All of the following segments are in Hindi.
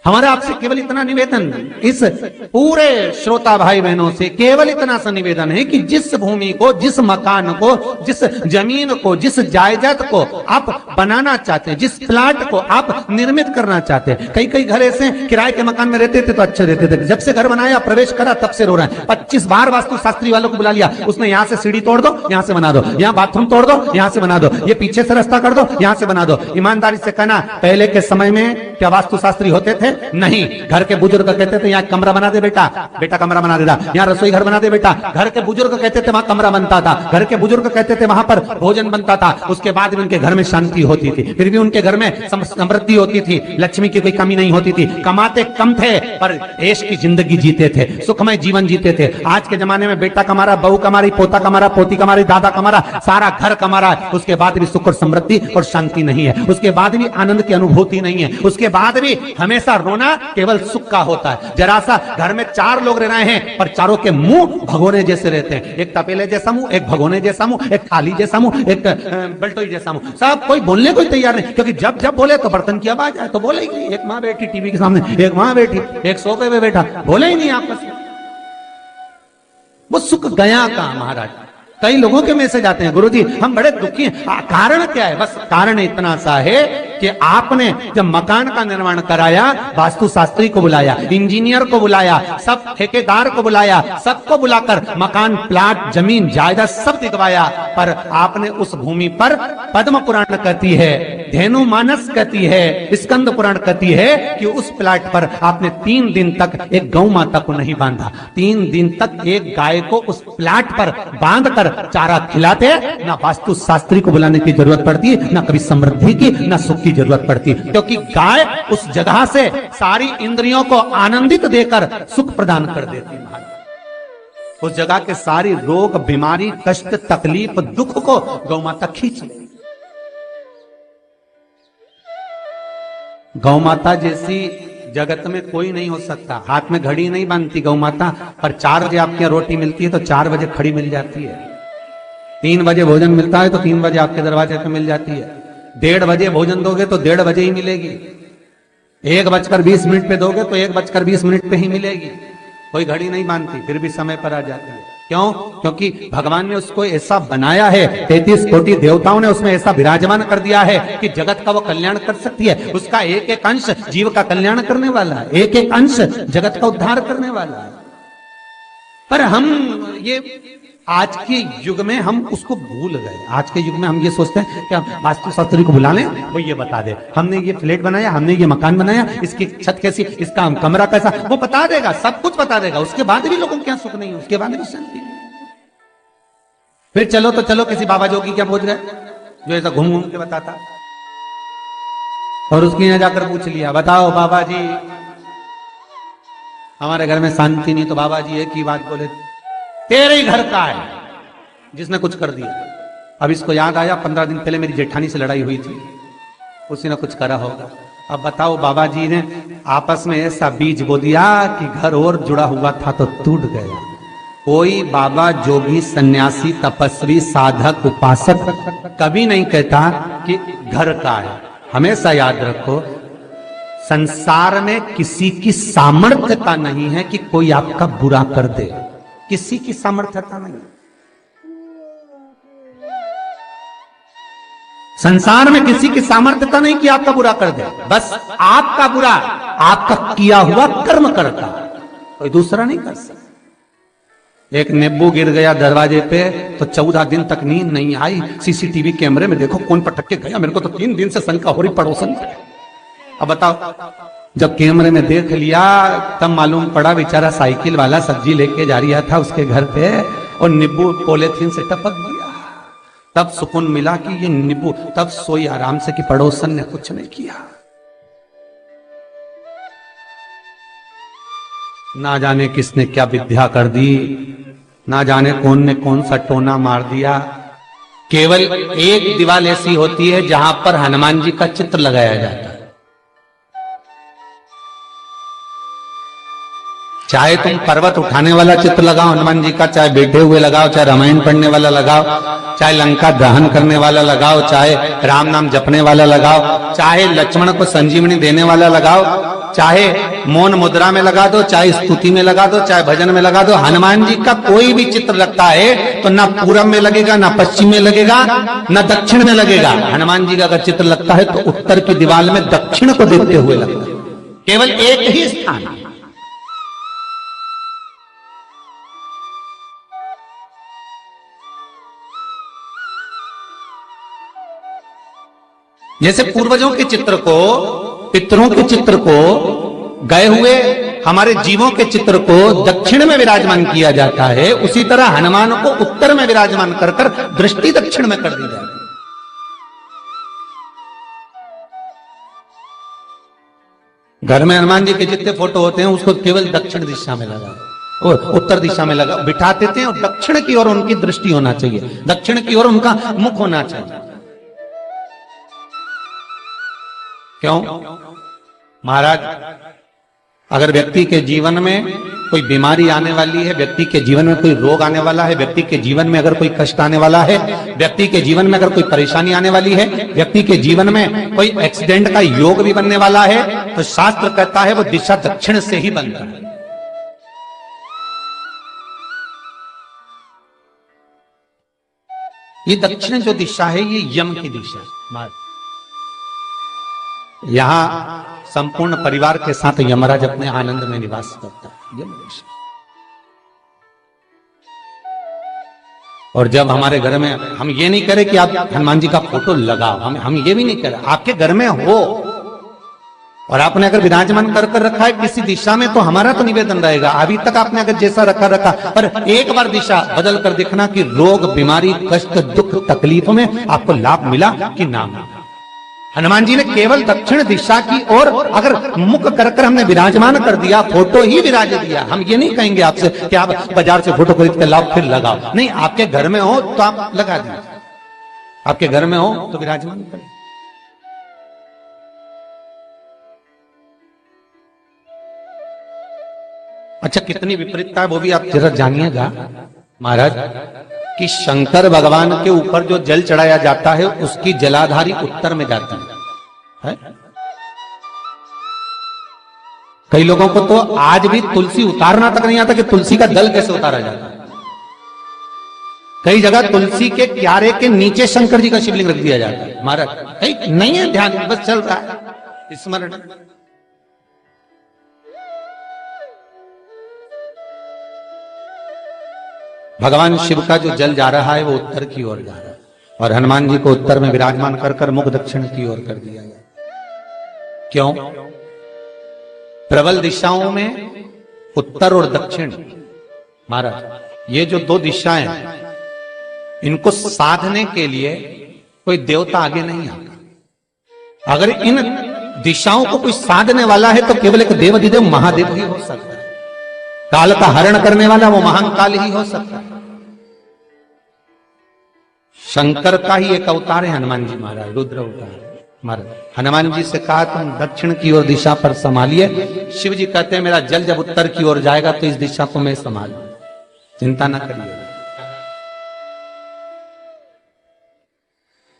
हमारा आपसे केवल इतना निवेदन, इस पूरे श्रोता भाई बहनों से केवल इतना सा निवेदन है कि जिस भूमि को, जिस मकान को, जिस जमीन को, जिस जायदाद को आप बनाना चाहते हैं, जिस प्लाट को आप निर्मित करना चाहते हैं, कई कई घर ऐसे किराए के मकान में रहते थे तो अच्छे रहते थे, जब से घर बनाया प्रवेश करा तब से रो रहे हैं। 25 बार वास्तु शास्त्री वालों को बुला लिया, उसने यहाँ से सीढ़ी तोड़ दो, यहाँ से बना दो, यहाँ बाथरूम तोड़ दो, यहाँ से बना दो, ये पीछे से रास्ता कर दो, यहाँ से बना दो। ईमानदारी से कहना, पहले के समय में क्या वास्तु शास्त्री होते थे? नहीं। घर के बुजुर्ग कहते थे यहाँ कमरा बना दे बेटा, बेटा कमरा बना देता, यहाँ रसोई घर बना दे बेटा। घर के बुजुर्ग कहते थे वहां कमरा बनता था, घर के बुजुर्ग कहते थे वहां पर भोजन बनता था। उसके बाद भी उनके घर में शांति होती थी, फिर भी उनके घर में समृद्धि होती थी, लक्ष्मी की कोई कमी नहीं होती थी। कमाते कम थे पर ऐश की जिंदगी जीते थे, सुखमय जीवन जीते थे। आज के जमाने में बेटा कमा रहा, बहू कमा रही, पोता कमा रहा, पोती कमा रही, दादा कमा रहा, सारा घर कमा रहा है, उसके बाद भी सुख और समृद्धि और शांति नहीं है, उसके बाद भी आनंद की अनुभूति नहीं है, उसके बाद भी हमेशा रोना केवल सुख का होता है। जरा सा घर में 4 लोग रह रहे हैं पर चारों के मुंह भगोने जैसे रहते हैं, एक तपेले जैसा मुंह, एक भगोने जैसा मुंह, एक थाली जैसा मुंह, एक बल्टोई जैसा मुंह, सब कोई बोलने को तैयार नहीं, क्योंकि जब जब बोले तो बर्तन की आवाज आए तो बोलेगी। एक माँ बैठी टीवी के सामने, एक माँ बैठी, एक सोफे पे बैठा, बोले ही नहीं आपस में। वो सुख गया कहां महाराज? कई लोगों के मैसेज आते हैं, गुरुजी हम बड़े दुखी हैं, कारण क्या है? बस कारण इतना सा है कि आपने जब मकान का निर्माण कराया, वास्तु शास्त्री को बुलाया, इंजीनियर को बुलाया, सब ठेकेदार को बुलाया, सबको बुलाकर मकान, प्लाट, जमीन, जायदाद सब दिखवाया, पर आपने उस भूमि पर पद्म पुराण कहती है, धेनु मानस कहती है, स्कंद पुराण कहती है कि उस प्लाट पर आपने 3 दिन तक एक गौ माता को नहीं बांधा। 3 दिन तक एक गाय को उस प्लाट पर बांधकर चारा खिलाते, ना वास्तु शास्त्री को बुलाने की जरूरत पड़ती, ना कभी समृद्धि की, ना सुख की जरूरत पड़ती, क्योंकि गाय उस जगह से सारी इंद्रियों को आनंदित देकर सुख प्रदान कर देती है। उस जगह के सारी रोग, बीमारी, कष्ट, तकलीफ, दुख को गौ माता खींच लेती। गौ माता जैसी जगत में कोई नहीं हो सकता। हाथ में घड़ी नहीं बांधती गौ माता, पर 4 बजे आपके यहाँ रोटी मिलती है तो 4 बजे खड़ी मिल जाती है। 3 बजे भोजन मिलता है तो 3 बजे आपके दरवाजे पे मिल जाती है। 1:30 बजे भोजन दोगे तो 1:30 बजे ही मिलेगी। 1:20 पे दोगे तो 1:20 पे ही मिलेगी। कोई घड़ी नहीं बांधती, फिर भी समय पर आ जाती है। क्यों? क्योंकि भगवान ने उसको ऐसा बनाया है, 33 कोटि देवताओं ने उसमें ऐसा विराजमान कर दिया है कि जगत का वो कल्याण कर सकती है। उसका एक एक अंश जीव का कल्याण करने वाला है, एक एक अंश जगत का उद्धार करने वाला है। पर हम ये आज के युग में हम उसको भूल गए। आज के युग में हम ये सोचते हैं कि हम वास्तु शास्त्री को बुला लें, वो ये बता दे, हमने ये फ्लैट बनाया, हमने ये मकान बनाया, इसकी छत कैसी, इसका कमरा कैसा, वो बता देगा, सब कुछ बता देगा। उसके बाद भी लोगों को क्या सुख नहीं है, उसके बाद भी शांति नहीं। फिर चलो तो चलो किसी बाबा जोगी क्या पहुंच गए जो ऐसा घूम घूम के बताता, और उसके यहाँ जाकर पूछ लिया, बताओ बाबा जी हमारे घर में शांति नहीं, तो बाबा जी एक ही बात बोले, तेरे ही घर का है जिसने कुछ कर दिया। अब इसको याद आया 15 दिन पहले मेरी जेठानी से लड़ाई हुई थी, उसी ने कुछ करा होगा। अब बताओ बाबा जी ने आपस में ऐसा बीज बो दिया कि घर और जुड़ा हुआ था तो टूट गया। कोई बाबा, जोगी, सन्यासी, तपस्वी, साधक, उपासक कभी नहीं कहता कि घर का है। हमेशा याद रखो, संसार में किसी की सामर्थ्यता नहीं है कि कोई आपका बुरा कर दे, किसी की सामर्थ्यता नहीं। संसार में किसी की सामर्थ्यता नहीं कि आपका बुरा कर दे, बस आपका बुरा आपका किया हुआ कर्म करता, कोई दूसरा नहीं कर सकता। एक नींबू गिर गया दरवाजे पे तो 14 दिन तक नींद नहीं आई। सीसीटीवी कैमरे में देखो कौन पटक के गया, मेरे को तो 3 दिन से शंका हो रही पड़ोसन पे। अब बताओ, जब कैमरे में देख लिया तब मालूम पड़ा बेचारा साइकिल वाला सब्जी लेके जा रहा था उसके घर पे और नींबू पॉलीथीन से टपक गया। तब सुकून मिला कि ये नींबू, तब सोई आराम से कि पड़ोसन ने कुछ नहीं किया। ना जाने किसने क्या विद्या कर दी, ना जाने कौन ने कौन सा टोना मार दिया। केवल एक दीवार ऐसी होती है जहां पर हनुमान जी का चित्र लगाया जाता है। चाहे तुम पर्वत उठाने वाला चित्र लगाओ हनुमान जी का, चाहे बैठे हुए लगाओ, चाहे रामायण पढ़ने वाला लगाओ, चाहे लंका दहन करने वाला लगाओ, चाहे राम नाम जपने वाला लगाओ, चाहे लक्ष्मण को संजीवनी देने वाला लगाओ, चाहे मौन मुद्रा में लगा दो, चाहे स्तुति में लगा दो, चाहे भजन में लगा दो, हनुमान जी का कोई भी चित्र लगता है तो ना पूरब में लगेगा, ना पश्चिम में लगेगा, ना दक्षिण में लगेगा। हनुमान जी का अगर चित्र लगता है तो उत्तर की दीवार में दक्षिण को देखते हुए लगता है, केवल एक ही स्थान। जैसे पूर्वजों के चित्र को, पितरों के चित्र को, गए हुए हमारे जीवों के चित्र को दक्षिण में विराजमान किया जाता है, उसी तरह हनुमान को उत्तर में विराजमान कर कर दृष्टि दक्षिण में कर दी जाती है। घर में हनुमान जी के जितने फोटो होते हैं उसको केवल दक्षिण दिशा में लगा और उत्तर दिशा में लगा बिठा देते हैं, और दक्षिण की ओर उनकी दृष्टि होना चाहिए, दक्षिण की ओर उनका मुख होना चाहिए। क्यों? महाराज, अगर व्यक्ति के जीवन में कोई बीमारी आने वाली है, व्यक्ति के जीवन में कोई रोग आने वाला है, व्यक्ति के जीवन में अगर कोई कष्ट आने वाला है, व्यक्ति के जीवन में अगर कोई परेशानी आने वाली है, व्यक्ति के जीवन में कोई एक्सीडेंट का योग भी बनने वाला है, तो शास्त्र कहता है वो दिशा दक्षिण से ही बनता है। ये दक्षिण जो दिशा है ये यम की दिशा है। यहां संपूर्ण परिवार के साथ यमराज अपने आनंद में निवास करता है, यम दिशा। और जब हमारे घर में, हम ये नहीं करें कि आप हनुमान जी का फोटो लगाओ, हम ये भी नहीं करें, आपके घर में हो और आपने अगर विराजमान कर रखा है किसी दिशा में, तो हमारा तो निवेदन रहेगा, अभी तक आपने अगर जैसा रखा पर एक बार दिशा बदल कर देखना कि रोग, बीमारी, कष्ट, दुख, तकलीफों में आपको लाभ मिला कि ना मिला। हनुमान जी ने केवल दक्षिण दिशा की ओर अगर मुख कर हमने विराजमान कर दिया, फोटो ही विराज दिया। हम ये नहीं कहेंगे आपसे कि आप बाजार से फोटो खरीद कर लाओ फिर लगाओ, नहीं, आपके घर में हो तो आप लगा दीजिए, आपके घर में हो तो विराजमान करें। अच्छा, कितनी विपरीतता है वो भी आप जरा जानिएगा महाराज, कि शंकर भगवान के ऊपर जो जल चढ़ाया जाता है उसकी जलाधारी उत्तर में जाती है? कई लोगों को तो आज भी तुलसी उतारना तक नहीं आता कि तुलसी का दल कैसे उतारा जाता है। कई जगह तुलसी के क्यारे के नीचे शंकर जी का शिवलिंग रख दिया जाता है। महाराज नहीं है ध्यान, बस चल रहा है स्मरण। भगवान शिव का जो जल जा रहा है वो उत्तर की ओर जा रहा है, और हनुमान जी को उत्तर में विराजमान कर मुख दक्षिण की ओर कर दिया गया। क्यों? प्रबल दिशाओं में उत्तर और दक्षिण, महाराज, ये जो दो दिशाएं इनको साधने के लिए कोई देवता आगे नहीं आता। अगर इन दिशाओं को कोई साधने वाला है तो केवल एक देवाधिदेव महादेव ही हो सकता है। काल का हरण करने वाला वो महान काल ही हो सकता है। शंकर का ही एक अवतार है हनुमान जी महाराज, रुद्र अवतार महाराज। हनुमान जी से कहा तुम दक्षिण की ओर दिशा पर संभालिए, शिव जी कहते हैं मेरा जल जब उत्तर की ओर जाएगा तो इस दिशा को मैं संभालू, चिंता ना करिए।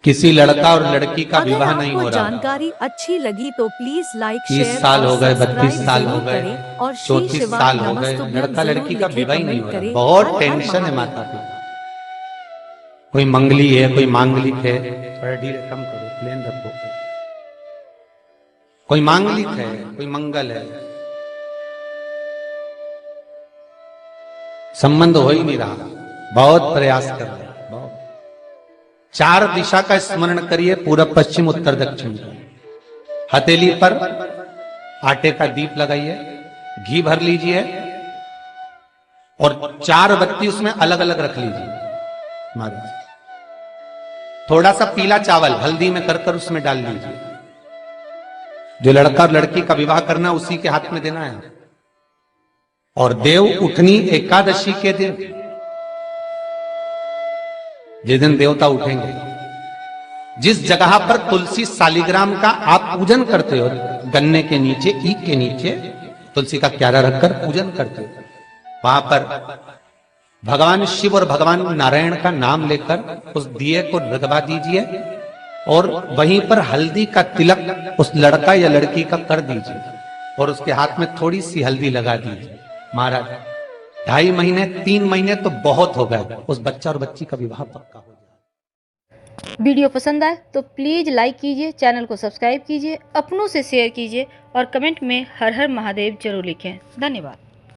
किसी लड़का और लड़की का विवाह नहीं हो रहा। जानकारी अच्छी लगी तो प्लीज लाइक, 30 साल हो गए, 32 साल हो गए, 34 साल हो गए, लड़का लड़की का विवाह ही नहीं हो रहा। बहुत टेंशन है माता पिता। कोई मंगली है, कोई मांगलिक है, थोड़ा धीरे कम करो, प्लेन रखो। कोई मांगलिक है, कोई मंगल है, संबंध हो ही नहीं रहा, बहुत प्रयास कर रहे हैं। चार दिशा का स्मरण करिए, पूरब, पश्चिम, उत्तर, दक्षिण। हथेली पर आटे का दीप लगाइए, घी भर लीजिए और 4 बत्ती उसमें अलग अलग रख लीजिए महाराज। थोड़ा सा पीला चावल हल्दी में कर उसमें डाल लीजिए। जो लड़का और लड़की का विवाह करना उसी के हाथ में देना है। और देव उठनी एकादशी के दिन, जिस दिन देवता उठेंगे, जिस जगह पर तुलसी शालिग्राम का आप पूजन करते हो, गन्ने के नीचे, ईख के नीचे, तुलसी का क्यारा रखकर पूजन करते थे। वहां पर भगवान शिव और भगवान नारायण का नाम लेकर उस दिए को रगवा दीजिए और वहीं पर हल्दी का तिलक उस लड़का या लड़की का कर दीजिए और उसके हाथ में थोड़ी सी हल्दी लगा दीजिए। महाराज 2.5 महीने 3 महीने तो बहुत हो गए, उस बच्चा और बच्ची का विवाह पक्का हो जाए। वीडियो पसंद आए तो प्लीज़ लाइक कीजिए, चैनल को सब्सक्राइब कीजिए, अपनों से शेयर कीजिए और कमेंट में हर हर महादेव जरूर लिखें। धन्यवाद।